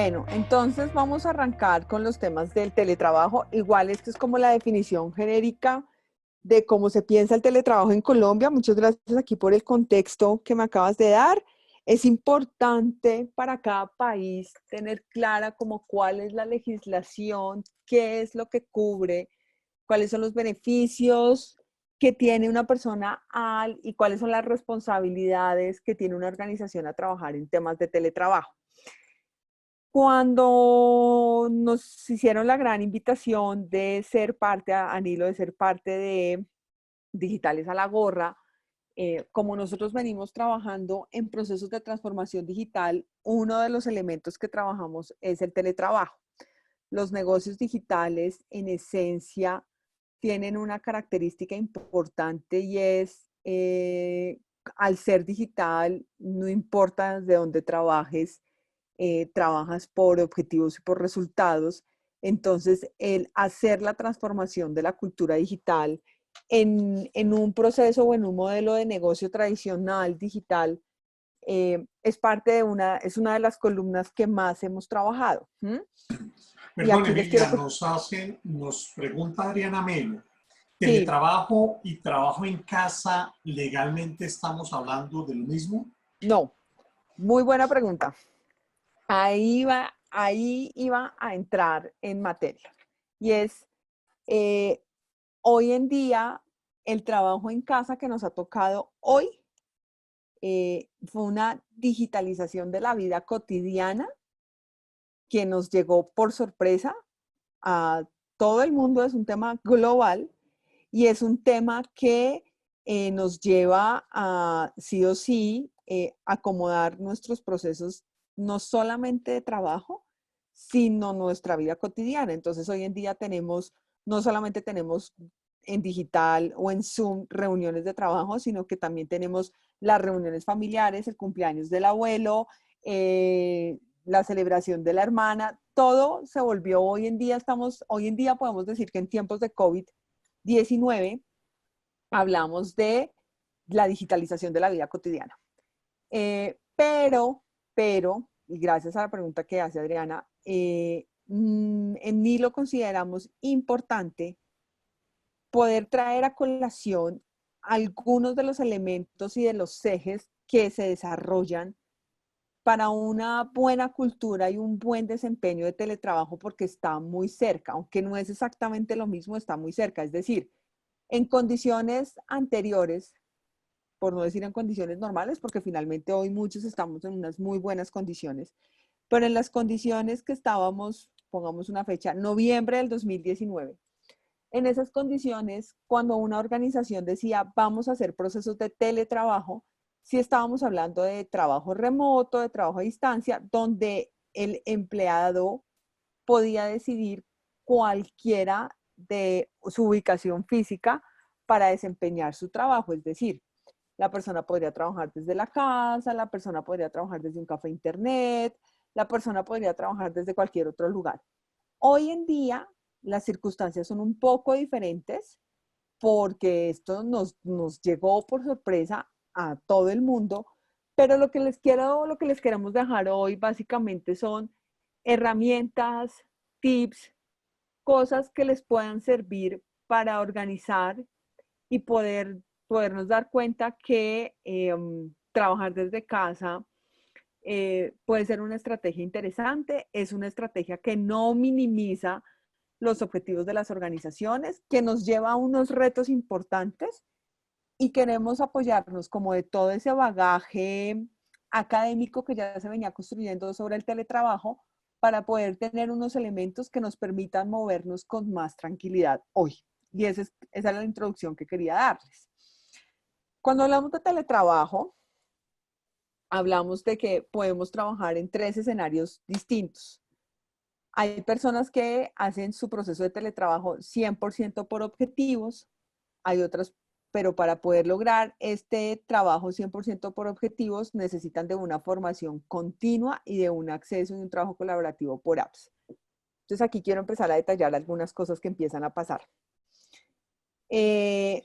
Bueno, entonces vamos a arrancar con los temas del teletrabajo. Igual esto es como la definición genérica de cómo se piensa el teletrabajo en Colombia. Muchas gracias aquí por el contexto que me acabas de dar. Es importante para cada país tener clara como cuál es la legislación, qué es lo que cubre, cuáles son los beneficios que tiene una persona y cuáles son las responsabilidades que tiene una organización a trabajar en temas de teletrabajo. Cuando nos hicieron la gran invitación de ser parte, a Nilo, de ser parte de Digitales a la Gorra, como nosotros venimos trabajando en procesos de transformación digital, uno de los elementos que trabajamos es el teletrabajo. Los negocios digitales, en esencia, tienen una característica importante y es, al ser digital, no importa de dónde trabajes, trabajas por objetivos y por resultados. Entonces, el hacer la transformación de la cultura digital en un proceso o en un modelo de negocio tradicional digital es es una de las columnas que más hemos trabajado. Y Perdón, aquí les quiero, Emilia, nos pregunta Adriana Melo, sí, ¿teletrabajo y trabajo en casa legalmente estamos hablando de lo mismo? no, muy buena pregunta. Ahí iba a entrar en materia. Y es, eh, hoy en día, el trabajo en casa que nos ha tocado hoy fue una digitalización de la vida cotidiana que nos llegó por sorpresa a todo el mundo. Es un tema global y es un tema que nos lleva a sí o sí acomodar nuestros procesos, no solamente de trabajo, sino nuestra vida cotidiana. Entonces hoy en día no solamente tenemos en digital o en Zoom reuniones de trabajo, sino que también tenemos las reuniones familiares, el cumpleaños del abuelo, la celebración de la hermana. Todo se volvió, hoy en día podemos decir que en tiempos de COVID-19 hablamos de la digitalización de la vida cotidiana. Pero, y gracias a la pregunta que hace Adriana, en mí lo consideramos importante poder traer a colación algunos de los elementos y de los ejes que se desarrollan para una buena cultura y un buen desempeño de teletrabajo, porque está muy cerca, aunque no es exactamente lo mismo, está muy cerca. Es decir, en condiciones anteriores, por no decir en condiciones normales, porque finalmente hoy muchos estamos en unas muy buenas condiciones, pero en las condiciones que estábamos, pongamos una fecha, noviembre del 2019, en esas condiciones, cuando una organización decía vamos a hacer procesos de teletrabajo, sí estábamos hablando de trabajo remoto, de trabajo a distancia, donde el empleado podía decidir cualquiera de su ubicación física para desempeñar su trabajo. Es decir, la persona podría trabajar desde la casa, la persona podría trabajar desde un café internet, la persona podría trabajar desde cualquier otro lugar. Hoy en día las circunstancias son un poco diferentes porque esto nos llegó por sorpresa a todo el mundo, pero lo que les queremos dejar hoy básicamente son herramientas, tips, cosas que les puedan servir para organizar y podernos dar cuenta que trabajar desde casa puede ser una estrategia interesante, es una estrategia que no minimiza los objetivos de las organizaciones, que nos lleva a unos retos importantes y queremos apoyarnos como de todo ese bagaje académico que ya se venía construyendo sobre el teletrabajo para poder tener unos elementos que nos permitan movernos con más tranquilidad hoy. Y esa es la introducción que quería darles. Cuando hablamos de teletrabajo, hablamos de que podemos trabajar en tres escenarios distintos. Hay personas que hacen su proceso de teletrabajo 100% por objetivos, hay otras, pero para poder lograr este trabajo 100% por objetivos necesitan de una formación continua y de un acceso y un trabajo colaborativo por apps. Entonces aquí quiero empezar a detallar algunas cosas que empiezan a pasar. Eh,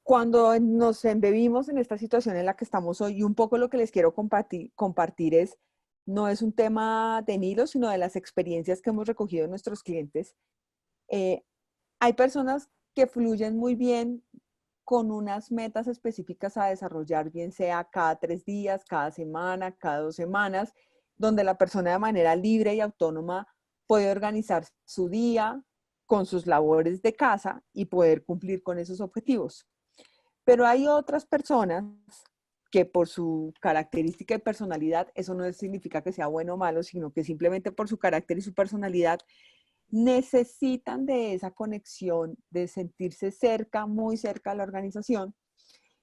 Cuando nos embebimos en esta situación en la que estamos hoy, y un poco lo que les quiero compartir es no es un tema de Nilo, sino de las experiencias que hemos recogido de nuestros clientes. Hay personas que fluyen muy bien con unas metas específicas a desarrollar, bien sea cada 3 días, cada semana, cada 2 semanas, donde la persona de manera libre y autónoma puede organizar su día con sus labores de casa y poder cumplir con esos objetivos. Pero hay otras personas que por su característica y personalidad, eso no significa que sea bueno o malo, sino que simplemente por su carácter y su personalidad, necesitan de esa conexión, de sentirse cerca, muy cerca de la organización,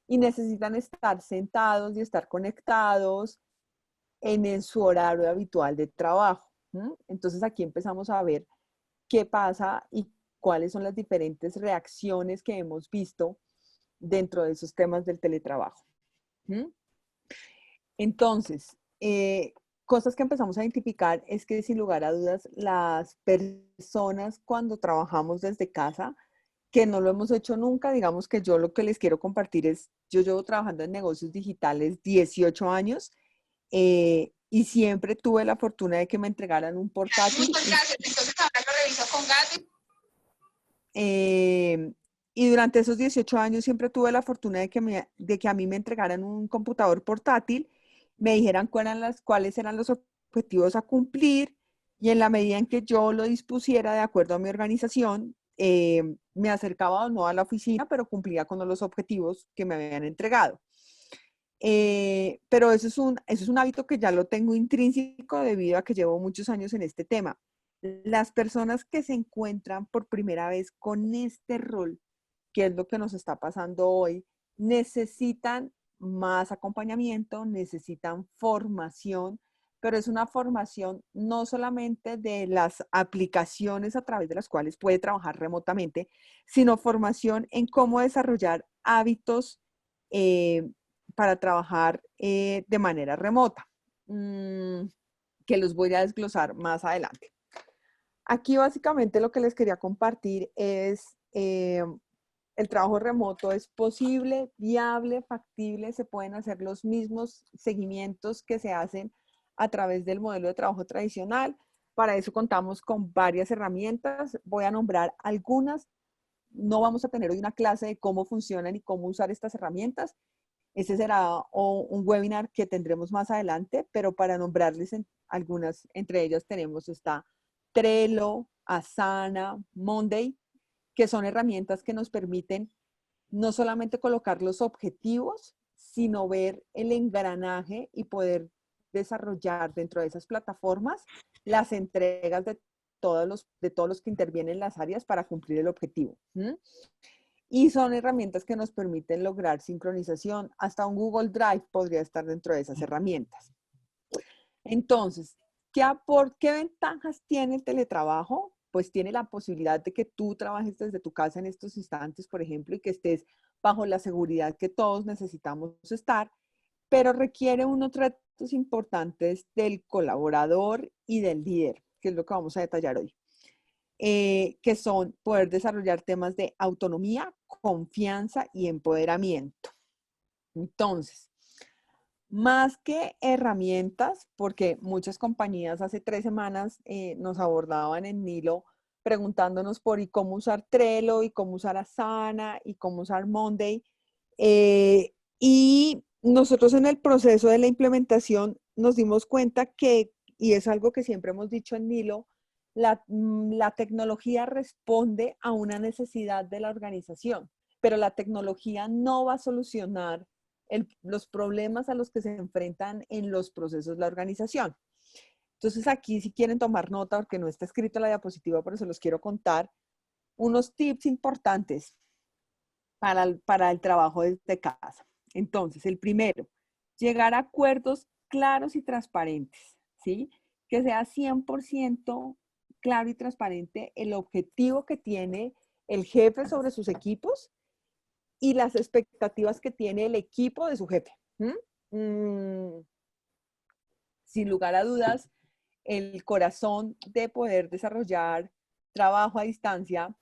y necesitan estar sentados y estar conectados en su horario habitual de trabajo. Entonces aquí empezamos a ver qué pasa y cuáles son las diferentes reacciones que hemos visto dentro de esos temas del teletrabajo. Entonces, cosas que empezamos a identificar es que sin lugar a dudas las personas cuando trabajamos desde casa, que no lo hemos hecho nunca, digamos que yo lo que les quiero compartir es, yo llevo trabajando en negocios digitales 18 años y siempre tuve la fortuna de que me entregaran un portátil. Muchas gracias, entonces ahora lo reviso con Gaby. Y durante esos 18 años siempre tuve la fortuna de que a mí me entregaran un computador portátil, me dijeran cuáles eran los objetivos a cumplir y en la medida en que yo lo dispusiera de acuerdo a mi organización, me acercaba o no a la oficina, pero cumplía con los objetivos que me habían entregado. Pero eso es un hábito que ya lo tengo intrínseco debido a que llevo muchos años en este tema. Las personas que se encuentran por primera vez con este rol, que es lo que nos está pasando hoy, necesitan más acompañamiento, necesitan formación, pero es una formación no solamente de las aplicaciones a través de las cuales puede trabajar remotamente, sino formación en cómo desarrollar hábitos para trabajar de manera remota, que los voy a desglosar más adelante. Aquí básicamente lo que les quería compartir es el trabajo remoto es posible, viable, factible, se pueden hacer los mismos seguimientos que se hacen a través del modelo de trabajo tradicional. Para eso contamos con varias herramientas. Voy a nombrar algunas. No vamos a tener hoy una clase de cómo funcionan y cómo usar estas herramientas. Ese será un webinar que tendremos más adelante, pero para nombrarles algunas, entre ellas tenemos Trello, Asana, Monday, que son herramientas que nos permiten no solamente colocar los objetivos, sino ver el engranaje y poder desarrollar dentro de esas plataformas las entregas de todos los que intervienen en las áreas para cumplir el objetivo. Y son herramientas que nos permiten lograr sincronización. Hasta un Google Drive podría estar dentro de esas herramientas. Entonces, ¿qué ventajas tiene el teletrabajo? Pues tiene la posibilidad de que tú trabajes desde tu casa en estos instantes, por ejemplo, y que estés bajo la seguridad que todos necesitamos estar, pero requiere unos retos importantes del colaborador y del líder, que es lo que vamos a detallar hoy, que son poder desarrollar temas de autonomía, confianza y empoderamiento. Entonces, más que herramientas, porque muchas compañías hace 3 semanas nos abordaban en Nilo preguntándonos por y cómo usar Trello, y cómo usar Asana, y cómo usar Monday. Y nosotros en el proceso de la implementación nos dimos cuenta que, y es algo que siempre hemos dicho en Nilo, la tecnología responde a una necesidad de la organización, pero la tecnología no va a solucionar los problemas a los que se enfrentan en los procesos de la organización. Entonces aquí si quieren tomar nota, porque no está escrito en la diapositiva, pero se los quiero contar, unos tips importantes para el trabajo desde casa. Entonces, el primero, llegar a acuerdos claros y transparentes, ¿sí? Que sea 100% claro y transparente el objetivo que tiene el jefe sobre sus equipos y las expectativas que tiene el equipo de su jefe. Sin lugar a dudas, el corazón de poder desarrollar trabajo a distancia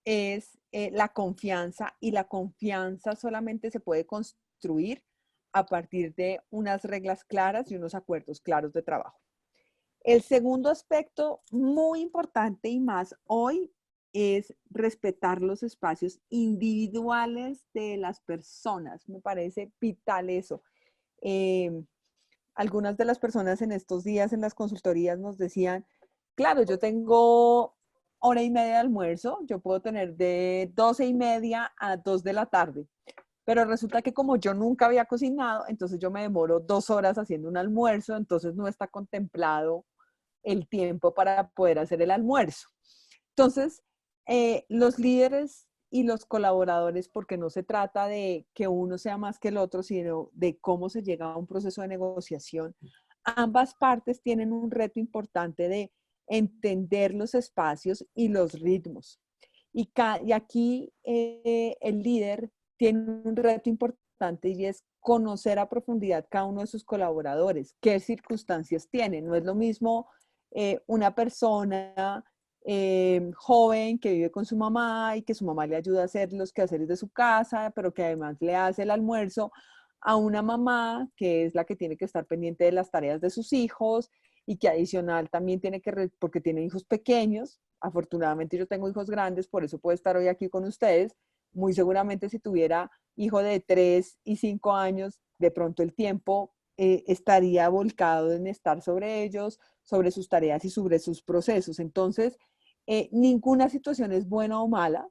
es la confianza, y la confianza solamente se puede construir a partir de unas reglas claras y unos acuerdos claros de trabajo. El segundo aspecto muy importante y más hoy es respetar los espacios individuales de las personas. Me parece vital eso. Eh, Algunas de las personas en estos días en las consultorías nos decían, claro, yo tengo hora y media de almuerzo, yo puedo tener de 12:30 a 2 de la tarde, pero resulta que como yo nunca había cocinado, entonces yo me demoro 2 horas haciendo un almuerzo, entonces no está contemplado el tiempo para poder hacer el almuerzo. Entonces, los líderes y los colaboradores, porque no se trata de que uno sea más que el otro, sino de cómo se llega a un proceso de negociación, ambas partes tienen un reto importante de entender los espacios y los ritmos. Y aquí el líder tiene un reto importante y es conocer a profundidad cada uno de sus colaboradores, qué circunstancias tienen. No es lo mismo una persona joven que vive con su mamá y que su mamá le ayuda a hacer los quehaceres de su casa, pero que además le hace el almuerzo, a una mamá que es la que tiene que estar pendiente de las tareas de sus hijos y que adicional también tiene que, porque tiene hijos pequeños. Afortunadamente yo tengo hijos grandes, por eso puedo estar hoy aquí con ustedes. Muy seguramente si tuviera hijo de 3 y 5 años, de pronto el tiempo estaría volcado en estar sobre ellos, sobre sus tareas y sobre sus procesos. Entonces, ninguna situación es buena o mala.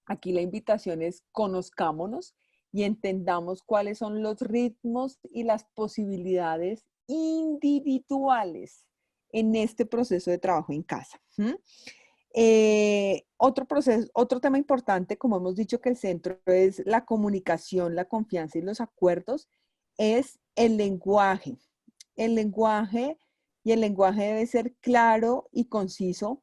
Aquí la invitación es conozcámonos y entendamos cuáles son los ritmos y las posibilidades individuales en este proceso de trabajo en casa. Otro tema importante, como hemos dicho que el centro es la comunicación, la confianza y los acuerdos, es el lenguaje. El lenguaje y el lenguaje debe ser claro y conciso.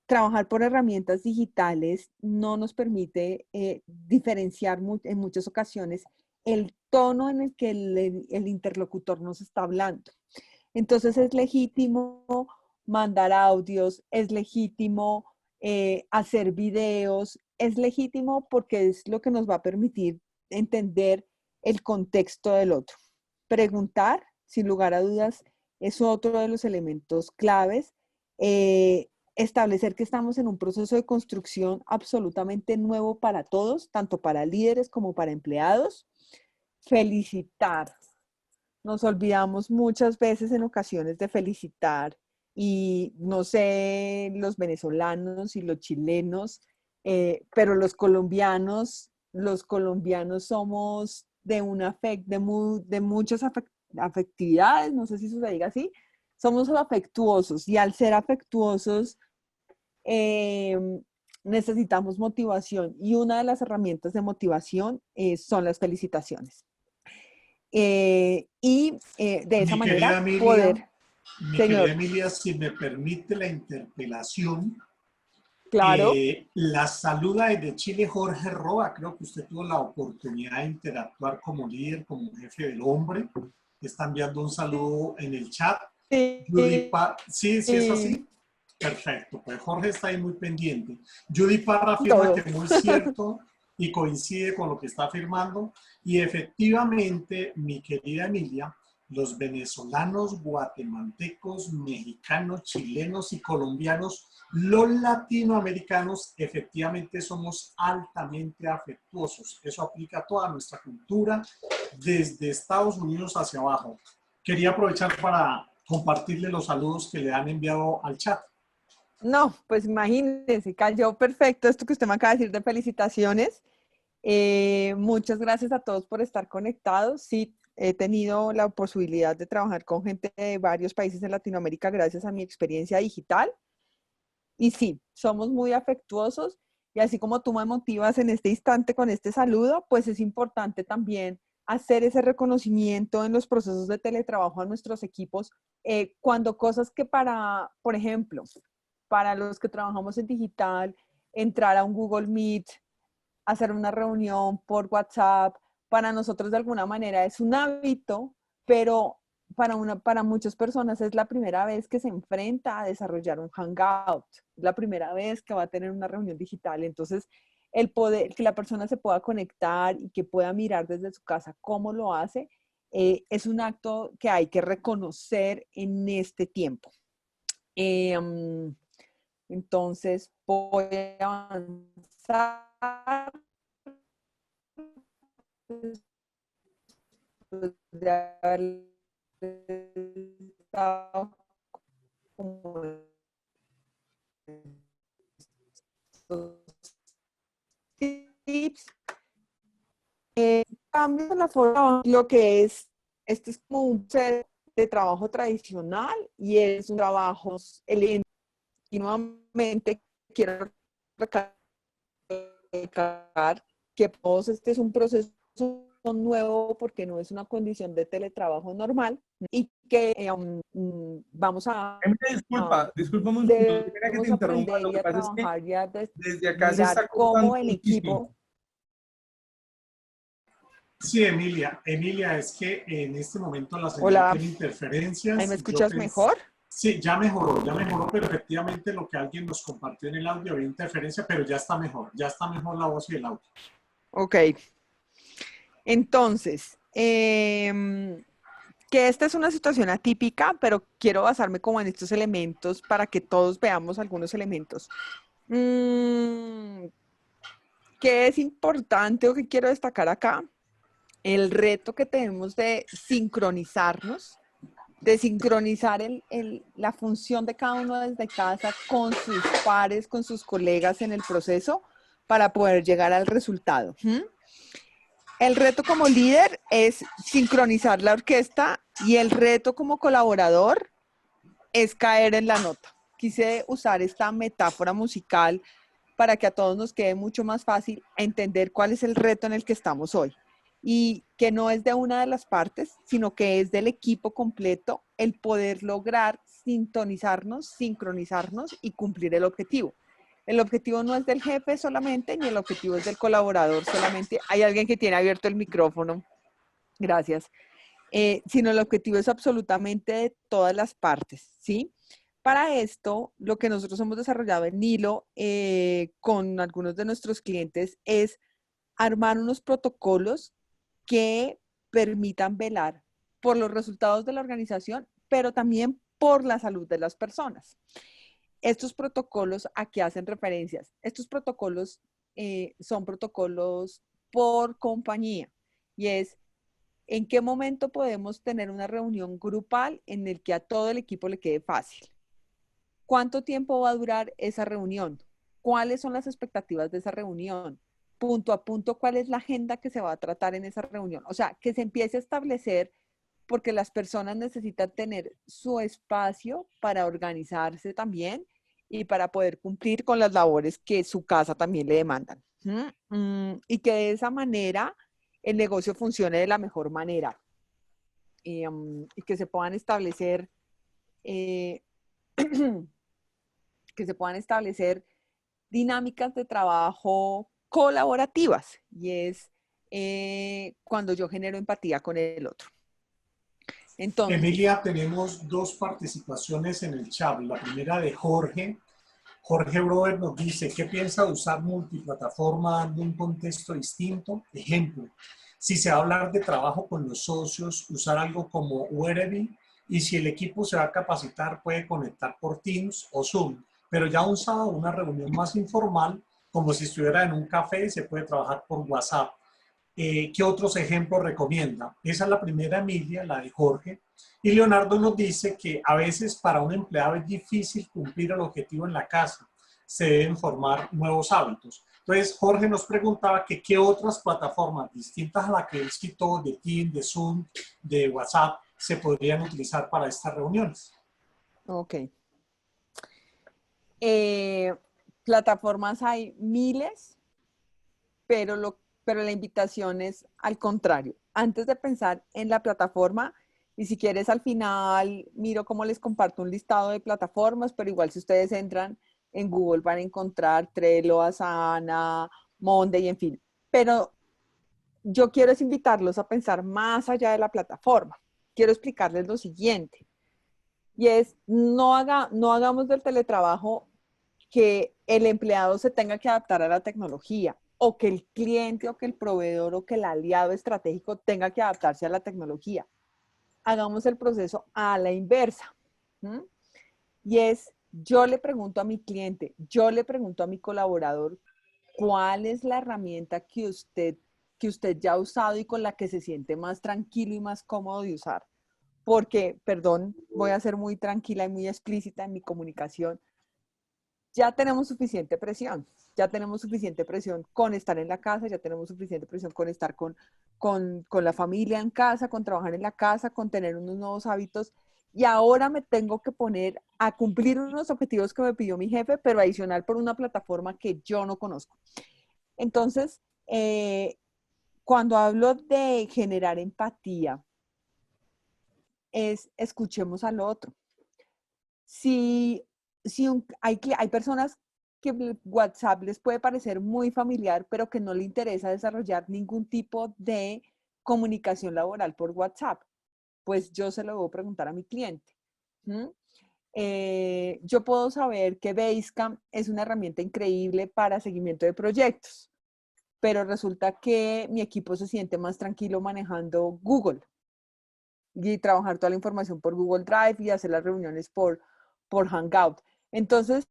Trabajar por herramientas digitales no nos permite diferenciar en muchas ocasiones el tono en el que el interlocutor nos está hablando. Entonces es legítimo mandar audios, es legítimo hacer videos, es legítimo porque es lo que nos va a permitir entender el contexto del otro. Preguntar, sin lugar a dudas, es otro de los elementos claves. Establecer que estamos en un proceso de construcción absolutamente nuevo para todos, tanto para líderes como para empleados. Felicitar. Nos olvidamos muchas veces en ocasiones de felicitar y no sé, los venezolanos y los chilenos, pero los colombianos somos de de muchas afectividades, no sé si se diga así, somos afectuosos y al ser afectuosos eh, necesitamos motivación y una de las herramientas de motivación son las felicitaciones. De esa Mi querida manera Emilia, poder, mi querida señor, Emilia, si me permite la interpelación, claro, la saluda desde Chile Jorge Roa. Creo que usted tuvo la oportunidad de interactuar como líder, como jefe del hombre. Está enviando un saludo en el chat. sí, Sí, sí es así. Perfecto, pues Jorge está ahí muy pendiente. Judy Parra afirma que todo. es muy cierto y coincide con lo que está afirmando. Y efectivamente, mi querida Emilia, los venezolanos, guatemaltecos, mexicanos, chilenos y colombianos, los latinoamericanos, efectivamente somos altamente afectuosos. Eso aplica a toda nuestra cultura, desde Estados Unidos hacia abajo. Quería aprovechar para compartirle los saludos que le han enviado al chat. No, pues imagínense, cayó perfecto esto que usted me acaba de decir de felicitaciones. Muchas gracias a todos por estar conectados. Sí, he tenido la posibilidad de trabajar con gente de varios países de Latinoamérica gracias a mi experiencia digital. Y sí, somos muy afectuosos y así como tú me motivas en este instante con este saludo, pues es importante también hacer ese reconocimiento en los procesos de teletrabajo a nuestros equipos, cuando cosas que por ejemplo, para los que trabajamos en digital, entrar a un Google Meet, hacer una reunión por WhatsApp, para nosotros de alguna manera es un hábito, pero para muchas personas es la primera vez que se enfrenta a desarrollar un Hangout, la primera vez que va a tener una reunión digital. Entonces, el poder, que la persona se pueda conectar y que pueda mirar desde su casa cómo lo hace, es un acto que hay que reconocer en este tiempo. Entonces, voy a avanzar de haber estado como estos tips. Cambio en la forma, lo que es, este es como un set de trabajo tradicional y es un trabajo lento. Y nuevamente quiero recalcar que todos este es un proceso nuevo porque no es una condición de teletrabajo normal y que vamos a Discúlpame un segundo, qué pena que te debemos interrumpa. aprender Lo y que a pasa es que trabajar ya desde acá se mirar está cortando cómo en muchísimo. equipo. Sí, Emilia. Emilia, es que en este momento la señal Hola, tiene ¿ahí me interferencias. escuchas mejor? Sí, ya mejoró, pero efectivamente lo que alguien nos compartió en el audio había interferencia, pero ya está mejor la voz y el audio. Ok, entonces, que esta es una situación atípica, pero quiero basarme como en estos elementos para que todos veamos algunos elementos. ¿Qué es importante o qué quiero destacar acá? El reto que tenemos de sincronizarnos, de sincronizar la función de cada uno desde casa con sus pares, con sus colegas en el proceso para poder llegar al resultado. El reto como líder es sincronizar la orquesta y el reto como colaborador es caer en la nota. Quise usar esta metáfora musical para que a todos nos quede mucho más fácil entender cuál es el reto en el que estamos hoy. Y que no es de una de las partes, sino que es del equipo completo el poder lograr sintonizarnos, sincronizarnos y cumplir el objetivo. El objetivo no es del jefe solamente, ni el objetivo es del colaborador solamente. Hay alguien que tiene abierto el micrófono. Gracias. Sino el objetivo es absolutamente de todas las partes, ¿sí? Para esto, lo que nosotros hemos desarrollado en Nilo con algunos de nuestros clientes es armar unos protocolos que permitan velar por los resultados de la organización, pero también por la salud de las personas. Estos protocolos, ¿a qué hacen referencias? Estos protocolos son protocolos por compañía y es en qué momento podemos tener una reunión grupal en el que a todo el equipo le quede fácil. ¿Cuánto tiempo va a durar esa reunión? ¿Cuáles son las expectativas de esa reunión? Punto a punto, ¿cuál es la agenda que se va a tratar en esa reunión? O sea, que se empiece a establecer porque las personas necesitan tener su espacio para organizarse también y para poder cumplir con las labores que su casa también le demandan. Y que de esa manera el negocio funcione de la mejor manera y que se puedan establecer eh, que se puedan establecer dinámicas de trabajo colaborativas y es cuando yo genero empatía con el otro. Entonces, Emilia, tenemos dos participaciones en el chat. La primera de Jorge. Jorge Broder nos dice, ¿qué piensa de usar multiplataforma en un contexto distinto? Ejemplo, si se va a hablar de trabajo con los socios, usar algo como Wereby, y si el equipo se va a capacitar, puede conectar por Teams o Zoom. Pero ya un sábado, una reunión más informal, como si estuviera en un café, se puede trabajar por WhatsApp. ¿Qué otros ejemplos recomienda? Esa es la primera, Emilia, la de Jorge. Y Leonardo nos dice que a veces para un empleado es difícil cumplir el objetivo en la casa. Se deben formar nuevos hábitos. Entonces, Jorge nos preguntaba que qué otras plataformas distintas a la que él citó, de Teams, de Zoom, de WhatsApp, se podrían utilizar para estas reuniones. ok. Plataformas hay miles, pero la invitación es al contrario. Antes de pensar en la plataforma, y si quieres al final miro cómo les comparto un listado de plataformas, pero igual si ustedes entran en Google van a encontrar Trello, Asana, Monday, en fin. Pero yo quiero es invitarlos a pensar más allá de la plataforma. Quiero explicarles lo siguiente, y es no hagamos del teletrabajo que el empleado se tenga que adaptar a la tecnología. o que el cliente o que el proveedor o que el aliado estratégico tenga que adaptarse a la tecnología. Hagamos el proceso a la inversa. ¿Mm? Y es, yo le pregunto a mi cliente, yo le pregunto a mi colaborador, ¿cuál es la herramienta que usted ya ha usado y con la que se siente más tranquilo y más cómodo de usar? Porque, perdón, voy a ser muy tranquila y muy explícita en mi comunicación, ya tenemos suficiente presión. Ya tenemos suficiente presión con estar en la casa, ya tenemos suficiente presión con estar con la familia en casa, con trabajar en la casa, con tener unos nuevos hábitos. Y ahora me tengo que poner a cumplir unos objetivos que me pidió mi jefe, pero adicional por una plataforma que yo no conozco. Entonces, cuando hablo de generar empatía, es escuchemos al otro. Si, hay personas que WhatsApp les puede parecer muy familiar, pero que no le interesa desarrollar ningún tipo de comunicación laboral por WhatsApp, pues yo se lo voy a preguntar a mi cliente. ¿Mm? Yo puedo saber que Basecamp es una herramienta increíble para seguimiento de proyectos, pero resulta que mi equipo se siente más tranquilo manejando Google y trabajar toda la información por Google Drive y hacer las reuniones por Hangout. Entonces,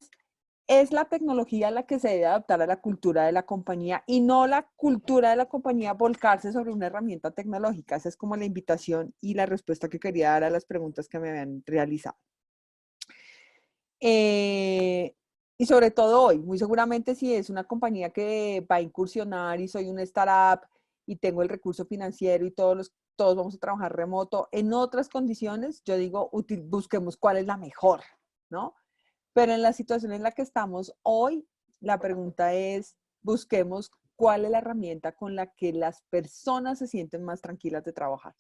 es la tecnología la que se debe adaptar a la cultura de la compañía y no la cultura de la compañía volcarse sobre una herramienta tecnológica. Esa es como la invitación y la respuesta que quería dar a las preguntas que me habían realizado. Y sobre todo hoy, muy seguramente si es una compañía que va a incursionar y soy una startup y tengo el recurso financiero y todos vamos a trabajar remoto en otras condiciones, yo digo, busquemos cuál es la mejor, ¿no? Pero en la situación en la que estamos hoy, la pregunta es, busquemos cuál es la herramienta con la que las personas se sienten más tranquilas de trabajar,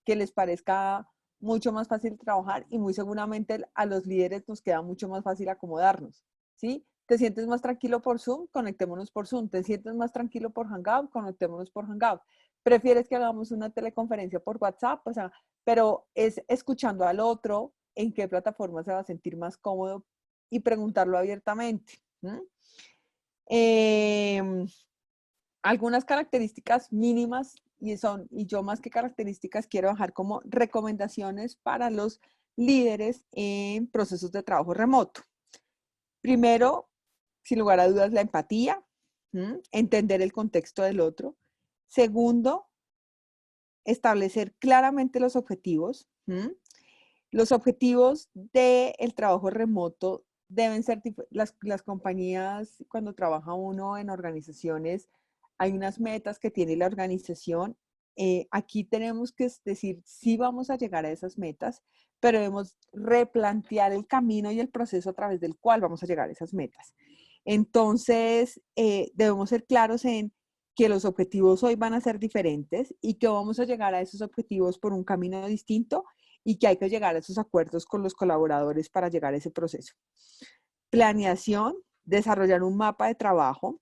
que les parezca mucho más fácil trabajar y muy seguramente a los líderes nos queda mucho más fácil acomodarnos, ¿sí? ¿Te sientes más tranquilo por Zoom? Conectémonos por Zoom. ¿Te sientes más tranquilo por Hangout? Conectémonos por Hangout. ¿Prefieres que hagamos una teleconferencia por WhatsApp? O sea, pero es escuchando al otro en qué plataforma se va a sentir más cómodo y preguntarlo abiertamente. Algunas características mínimas y yo más que características quiero dejar como recomendaciones para los líderes en procesos de trabajo remoto. Primero, sin lugar a dudas, la empatía, entender el contexto del otro. Segundo, establecer claramente los objetivos. Los objetivos del trabajo remoto deben ser, las compañías, cuando trabaja uno en organizaciones, hay unas metas que tiene la organización. Aquí tenemos que decir si vamos a llegar a esas metas, pero debemos replantear el camino y el proceso a través del cual vamos a llegar a esas metas. Entonces, debemos ser claros en que los objetivos hoy van a ser diferentes y que vamos a llegar a esos objetivos por un camino distinto y que hay que llegar a esos acuerdos con los colaboradores para llegar a ese proceso. Planeación, desarrollar un mapa de trabajo,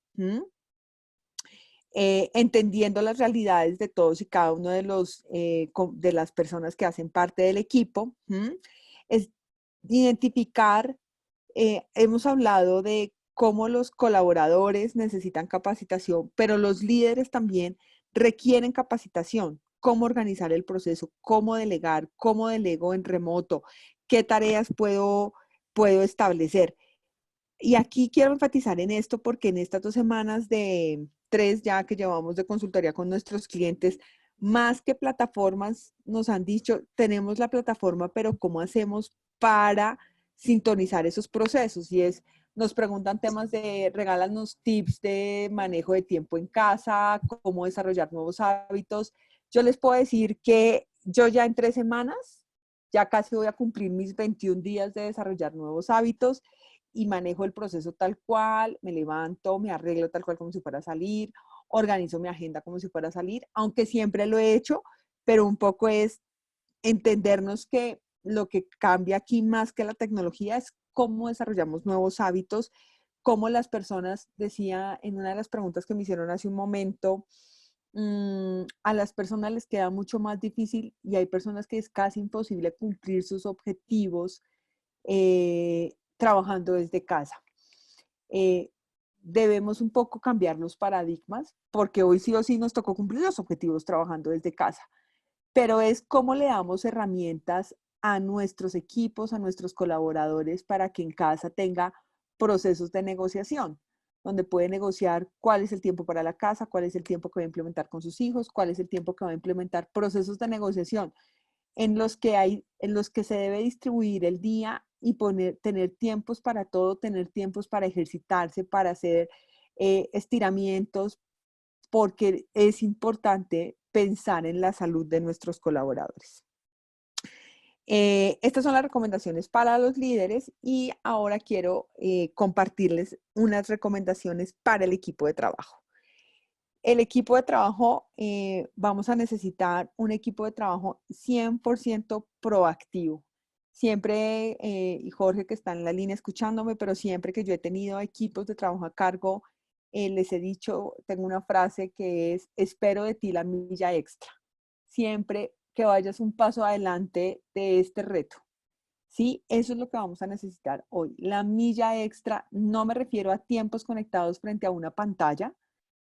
entendiendo las realidades de todos y cada uno de las personas que hacen parte del equipo, es identificar, hemos hablado de cómo los colaboradores necesitan capacitación, pero los líderes también requieren capacitación, cómo organizar el proceso, cómo delegar, cómo delego en remoto, qué tareas puedo establecer. Y aquí quiero enfatizar en esto porque en estas 2 semanas de 3 ya que llevamos de consultoría con nuestros clientes, más que plataformas, nos han dicho, tenemos la plataforma, pero ¿cómo hacemos para sintonizar esos procesos? Y nos preguntan temas de, regálanos tips de manejo de tiempo en casa, cómo desarrollar nuevos hábitos. Yo les puedo decir que yo ya en 3 semanas, ya casi voy a cumplir mis 21 días de desarrollar nuevos hábitos y manejo el proceso tal cual, me levanto, me arreglo tal cual como si fuera a salir, organizo mi agenda como si fuera a salir, aunque siempre lo he hecho, pero un poco es entendernos que lo que cambia aquí más que la tecnología es cómo desarrollamos nuevos hábitos, cómo las personas, decía en una de las preguntas que me hicieron hace un momento, a las personas les queda mucho más difícil y hay personas que es casi imposible cumplir sus objetivos trabajando desde casa. debemos un poco cambiar los paradigmas, porque hoy sí o sí nos tocó cumplir los objetivos trabajando desde casa, pero es cómo le damos herramientas a nuestros equipos, a nuestros colaboradores, para que en casa tenga procesos de negociación, donde puede negociar cuál es el tiempo para la casa, cuál es el tiempo que va a implementar con sus hijos, cuál es el tiempo que va a implementar, procesos de negociación en los que se debe distribuir el día y tener tiempos para todo, tener tiempos para ejercitarse, para hacer estiramientos, porque es importante pensar en la salud de nuestros colaboradores. Estas son las recomendaciones para los líderes y ahora quiero compartirles unas recomendaciones para el equipo de trabajo. El equipo de trabajo, vamos a necesitar un equipo de trabajo 100% proactivo. Siempre, y Jorge que está en la línea escuchándome, pero siempre que yo he tenido equipos de trabajo a cargo, les he dicho, tengo una frase que es, espero de ti la milla extra. Siempre que vayas un paso adelante de este reto. ¿Sí? Eso es lo que vamos a necesitar hoy. La milla extra, no me refiero a tiempos conectados frente a una pantalla,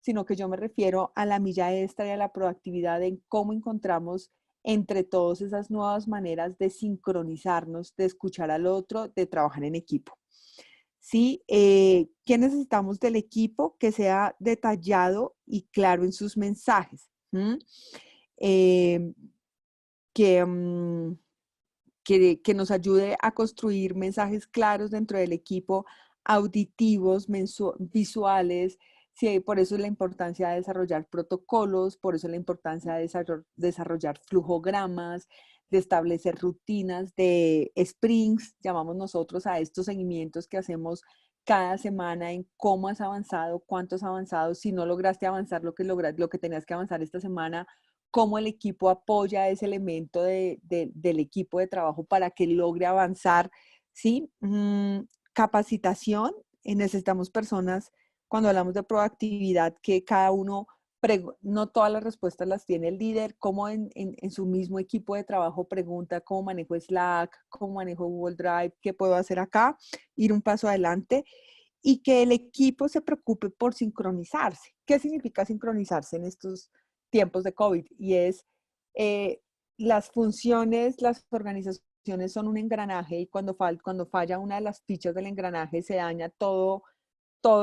sino que yo me refiero a la milla extra y a la proactividad en cómo encontramos entre todas esas nuevas maneras de sincronizarnos, de escuchar al otro, de trabajar en equipo. ¿Sí? ¿Qué necesitamos del equipo? Que sea detallado y claro en sus mensajes. Que nos ayude a construir mensajes claros dentro del equipo, auditivos, visuales. Sí, por eso es la importancia de desarrollar protocolos, por eso es la importancia de desarrollar flujogramas, de establecer rutinas de sprints, llamamos nosotros a estos seguimientos que hacemos cada semana en cómo has avanzado, cuánto has avanzado, si no lograste avanzar lo que tenías que avanzar esta semana, cómo el equipo apoya ese elemento del equipo de trabajo para que logre avanzar, ¿sí? Capacitación, necesitamos personas, cuando hablamos de proactividad, que cada uno, no todas las respuestas las tiene el líder, como en su mismo equipo de trabajo pregunta cómo manejo Slack, cómo manejo Google Drive, qué puedo hacer acá, ir un paso adelante, y que el equipo se preocupe por sincronizarse. ¿Qué significa sincronizarse en estos tiempos de COVID? Y es las funciones, las organizaciones son un engranaje y cuando falla una de las fichas del engranaje se daña todo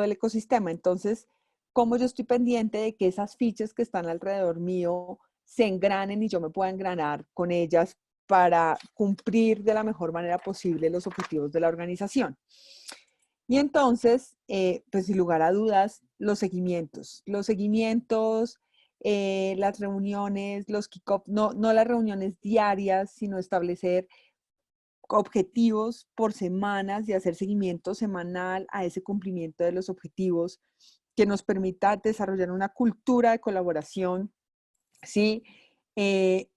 el ecosistema. Entonces, ¿cómo yo estoy pendiente de que esas fichas que están alrededor mío se engranen y yo me pueda engranar con ellas para cumplir de la mejor manera posible los objetivos de la organización? Y entonces, pues sin lugar a dudas, los seguimientos, las reuniones, los kick-off, no las reuniones diarias, sino establecer objetivos por semanas y hacer seguimiento semanal a ese cumplimiento de los objetivos que nos permita desarrollar una cultura de colaboración, ¿sí? Que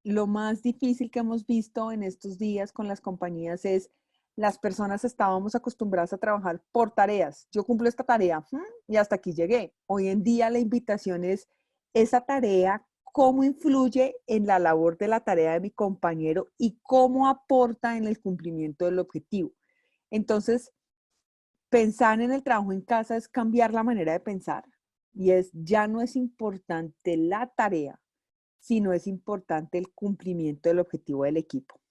lo más difícil que hemos visto en estos días con las compañías es las personas estábamos acostumbradas a trabajar por tareas. Yo cumplo esta tarea y hasta aquí llegué. Hoy en día la invitación es esa tarea, cómo influye en la labor de la tarea de mi compañero y cómo aporta en el cumplimiento del objetivo. Entonces, pensar en el trabajo en casa es cambiar la manera de pensar y ya no es importante la tarea, sino es importante el cumplimiento del objetivo del equipo.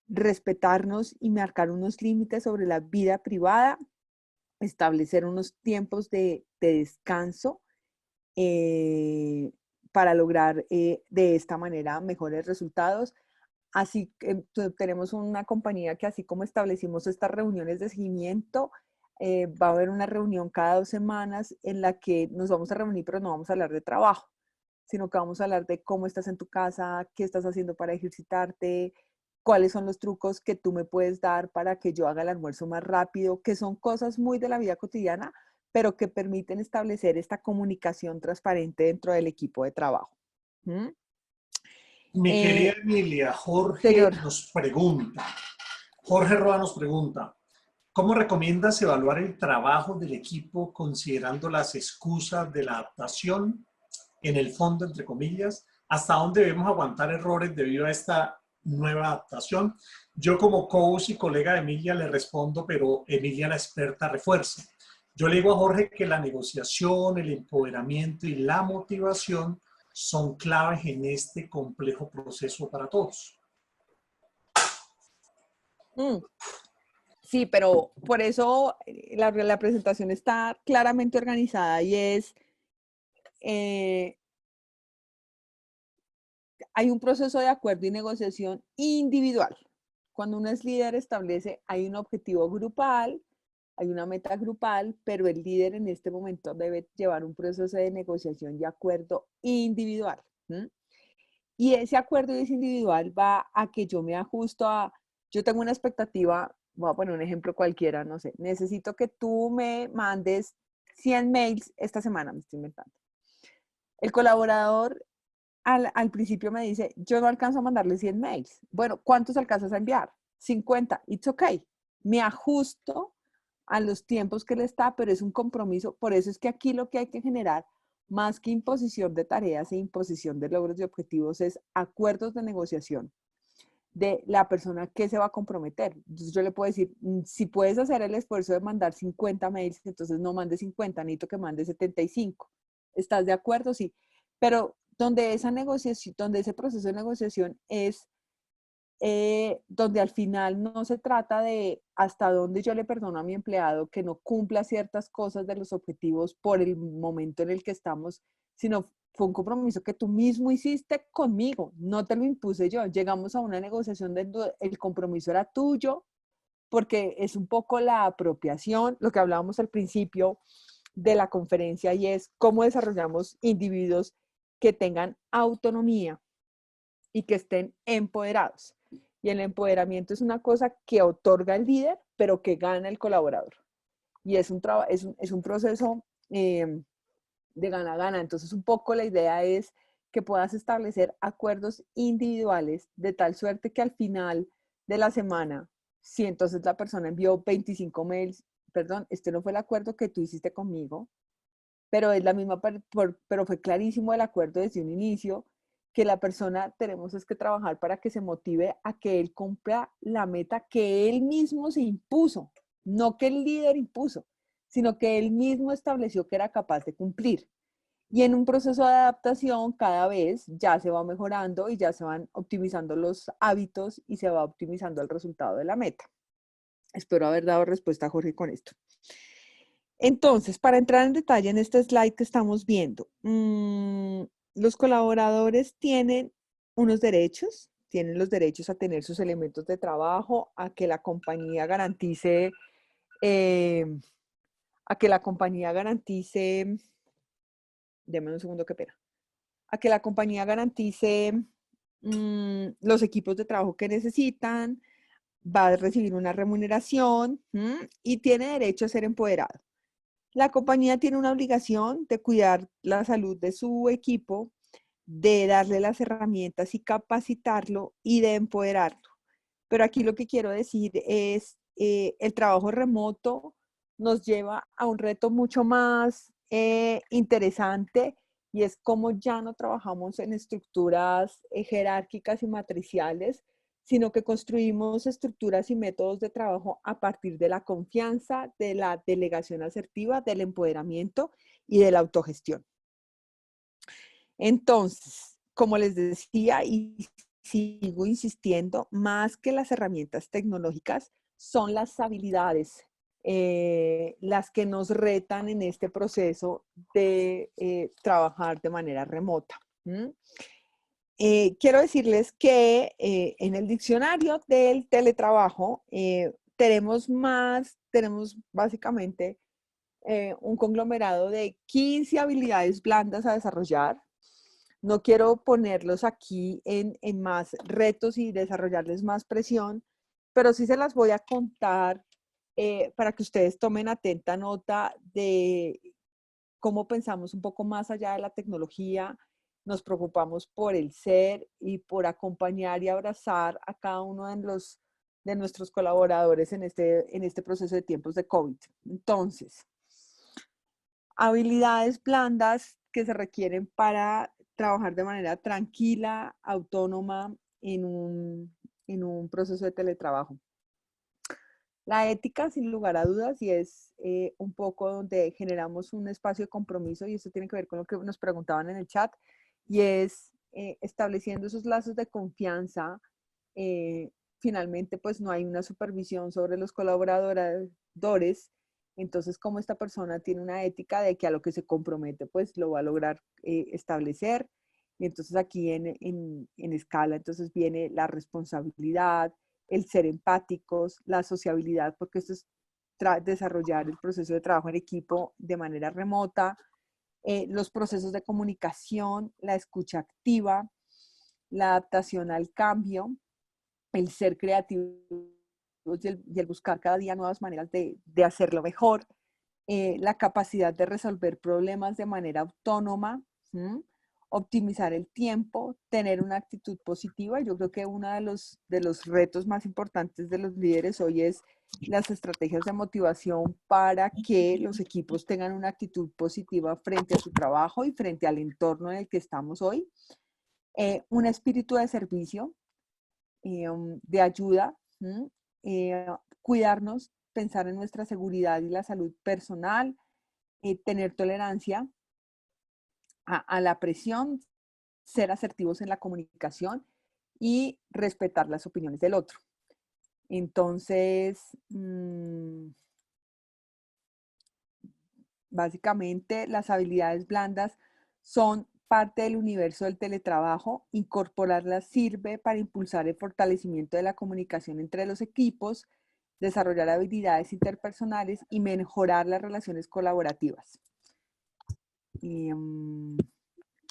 Respetarnos y marcar unos límites sobre la vida privada, establecer unos tiempos de descanso para lograr de esta manera mejores resultados. Así que tenemos una compañía que así como establecimos estas reuniones de seguimiento, va a haber una reunión cada 2 semanas en la que nos vamos a reunir, pero no vamos a hablar de trabajo, sino que vamos a hablar de cómo estás en tu casa, qué estás haciendo para ejercitarte, cuáles son los trucos que tú me puedes dar para que yo haga el almuerzo más rápido, que son cosas muy de la vida cotidiana, pero que permiten establecer esta comunicación transparente dentro del equipo de trabajo. Mi querida Emilia, Señor. Jorge Roa nos pregunta, ¿cómo recomiendas evaluar el trabajo del equipo considerando las excusas de la adaptación, en el fondo, entre comillas? ¿Hasta dónde debemos aguantar errores debido a esta nueva adaptación. Yo como coach y colega de Emilia le respondo, pero Emilia la experta refuerza. Yo le digo a Jorge que la negociación, el empoderamiento y la motivación son claves en este complejo proceso para todos. Sí, pero por eso la presentación está claramente organizada y es, hay un proceso de acuerdo y negociación individual. Cuando uno es líder establece, hay un objetivo grupal, hay una meta grupal, pero el líder en este momento debe llevar un proceso de negociación y acuerdo individual. Y ese acuerdo y ese individual va a que yo me ajusto a, yo tengo una expectativa, voy a poner un ejemplo cualquiera, no sé, necesito que tú me mandes 100 mails esta semana, me estoy inventando. El colaborador al principio me dice, yo no alcanzo a mandarle 100 mails. Bueno, ¿cuántos alcanzas a enviar? 50, it's okay. Me ajusto a los tiempos que él está, pero es un compromiso. Por eso es que aquí lo que hay que generar, más que imposición de tareas e imposición de logros y objetivos, es acuerdos de negociación de la persona que se va a comprometer. Entonces yo le puedo decir, si puedes hacer el esfuerzo de mandar 50 mails, entonces no mandes 50, necesito que mandes 75. ¿Estás de acuerdo? Sí. Pero donde esa negociación, donde ese proceso de negociación es donde al final no se trata de hasta dónde yo le perdono a mi empleado que no cumpla ciertas cosas de los objetivos por el momento en el que estamos, sino fue un compromiso que tú mismo hiciste conmigo, no te lo impuse yo. Llegamos a una negociación donde el compromiso era tuyo, porque es un poco la apropiación, lo que hablábamos al principio de la conferencia, y es cómo desarrollamos individuos que tengan autonomía y que estén empoderados. Y el empoderamiento es una cosa que otorga el líder, pero que gana el colaborador. Y es un proceso de gana-gana. Entonces, un poco la idea es que puedas establecer acuerdos individuales de tal suerte que al final de la semana, si entonces la persona envió 25 mails, perdón, este no fue el acuerdo que tú hiciste conmigo, pero es la misma, pero fue clarísimo el acuerdo desde un inicio, que la persona tenemos es que trabajar para que se motive a que él cumpla la meta que él mismo se impuso, no que el líder impuso, sino que él mismo estableció que era capaz de cumplir. Y en un proceso de adaptación cada vez ya se va mejorando y ya se van optimizando los hábitos y se va optimizando el resultado de la meta. Espero haber dado respuesta a Jorge con esto. Entonces, para entrar en detalle en este slide que estamos viendo, los colaboradores tienen unos derechos, tienen los derechos a tener sus elementos de trabajo, a que la compañía garantice, déjame un segundo, qué pena, a que la compañía garantice los equipos de trabajo que necesitan, va a recibir una remuneración y tiene derecho a ser empoderado. La compañía tiene una obligación de cuidar la salud de su equipo, de darle las herramientas y capacitarlo y de empoderarlo. Pero aquí lo que quiero decir es, el trabajo remoto nos lleva a un reto mucho más interesante, y es como ya no trabajamos en estructuras jerárquicas y matriciales, sino que construimos estructuras y métodos de trabajo a partir de la confianza, de la delegación asertiva, del empoderamiento y de la autogestión. Entonces, como les decía y sigo insistiendo, más que las herramientas tecnológicas, son las habilidades las que nos retan en este proceso de trabajar de manera remota. Quiero decirles que en el diccionario del teletrabajo tenemos básicamente un conglomerado de 15 habilidades blandas a desarrollar. No quiero ponerlos aquí en más retos y desarrollarles más presión, pero sí se las voy a contar para que ustedes tomen atenta nota de cómo pensamos un poco más allá de la tecnología. Nos preocupamos por el ser y por acompañar y abrazar a cada uno de nuestros colaboradores en este proceso de tiempos de COVID. Entonces, habilidades blandas que se requieren para trabajar de manera tranquila, autónoma, en un proceso de teletrabajo. La ética, sin lugar a dudas, y es un poco donde generamos un espacio de compromiso, y eso tiene que ver con lo que nos preguntaban en el chat, y es estableciendo esos lazos de confianza. Finalmente, pues no hay una supervisión sobre los colaboradores, entonces como esta persona tiene una ética de que a lo que se compromete, pues lo va a lograr establecer. Y entonces aquí en escala, entonces viene la responsabilidad, el ser empáticos, la sociabilidad, porque esto es desarrollar el proceso de trabajo en equipo de manera remota, los procesos de comunicación, la escucha activa, la adaptación al cambio, el ser creativo y el buscar cada día nuevas maneras de hacerlo mejor, la capacidad de resolver problemas de manera autónoma, optimizar el tiempo, tener una actitud positiva. Yo creo que uno de los retos más importantes de los líderes hoy es las estrategias de motivación para que los equipos tengan una actitud positiva frente a su trabajo y frente al entorno en el que estamos hoy. Un espíritu de servicio, de ayuda, cuidarnos, pensar en nuestra seguridad y la salud personal, tener tolerancia a la presión, ser asertivos en la comunicación y respetar las opiniones del otro. Entonces, básicamente las habilidades blandas son parte del universo del teletrabajo. Incorporarlas sirve para impulsar el fortalecimiento de la comunicación entre los equipos, desarrollar habilidades interpersonales y mejorar las relaciones colaborativas. Y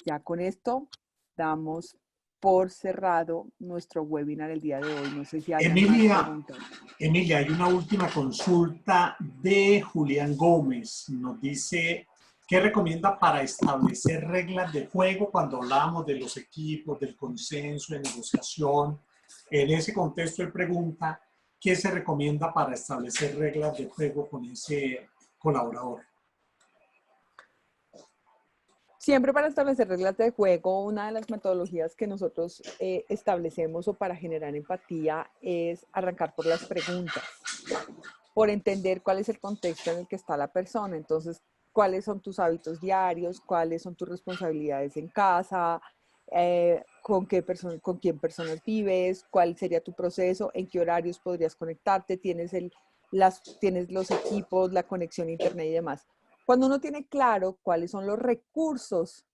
ya con esto damos por cerrado nuestro webinar el día de hoy. No sé si hay más preguntas. Emilia, hay una última consulta de Julián Gómez. Nos dice, ¿qué recomienda para establecer reglas de juego cuando hablamos de los equipos, del consenso, de negociación? En ese contexto, él pregunta, ¿qué se recomienda para establecer reglas de juego con ese colaborador? Siempre para establecer reglas de juego, una de las metodologías que nosotros establecemos o para generar empatía es arrancar por las preguntas, por entender cuál es el contexto en el que está la persona. Entonces, cuáles son tus hábitos diarios, cuáles son tus responsabilidades en casa, con quién personas vives, cuál sería tu proceso, en qué horarios podrías conectarte, tienes los equipos, la conexión a internet y demás. Cuando uno tiene claro cuáles son los recursos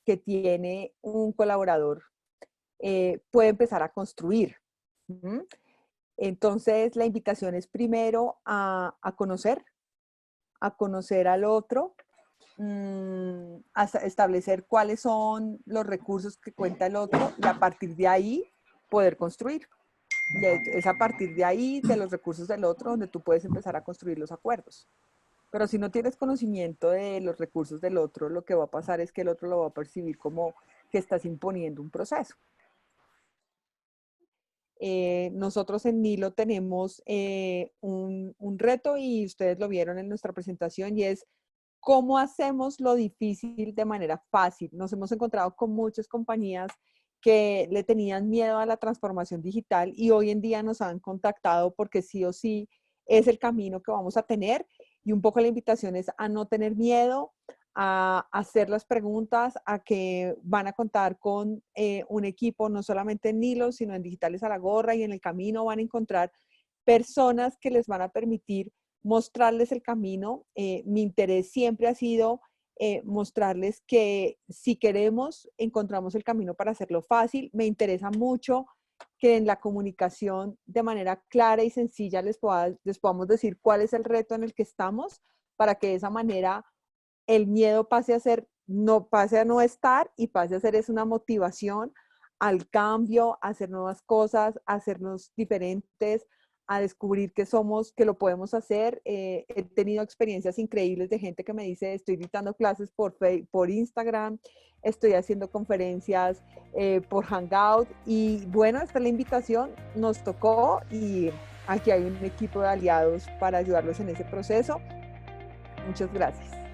que tiene un colaborador, puede empezar a construir. Entonces, la invitación es primero a conocer al otro, a establecer cuáles son los recursos que cuenta el otro y a partir de ahí poder construir. Y es a partir de ahí, de los recursos del otro, donde tú puedes empezar a construir los acuerdos. Pero si no tienes conocimiento de los recursos del otro, lo que va a pasar es que el otro lo va a percibir como que estás imponiendo un proceso. Nosotros en Nilo tenemos un reto y ustedes lo vieron en nuestra presentación y es cómo hacemos lo difícil de manera fácil. Nos hemos encontrado con muchas compañías que le tenían miedo a la transformación digital y hoy en día nos han contactado porque sí o sí es el camino que vamos a tener. Y un poco la invitación es a no tener miedo, a hacer las preguntas, a que van a contar con un equipo, no solamente en Nilo, sino en Digitales a la Gorra, y en el camino van a encontrar personas que les van a permitir mostrarles el camino. Mi interés siempre ha sido mostrarles que si queremos, encontramos el camino para hacerlo fácil. Me interesa mucho que en la comunicación de manera clara y sencilla les podamos decir cuál es el reto en el que estamos, para que de esa manera el miedo pase a no estar y pase a ser una motivación al cambio, a hacer nuevas cosas, a hacernos diferentes, a descubrir que lo podemos hacer. He tenido experiencias increíbles de gente que me dice, estoy dictando clases por Instagram, estoy haciendo conferencias por Hangout, y bueno, esta es la invitación, nos tocó y aquí hay un equipo de aliados para ayudarlos en ese proceso. Muchas gracias.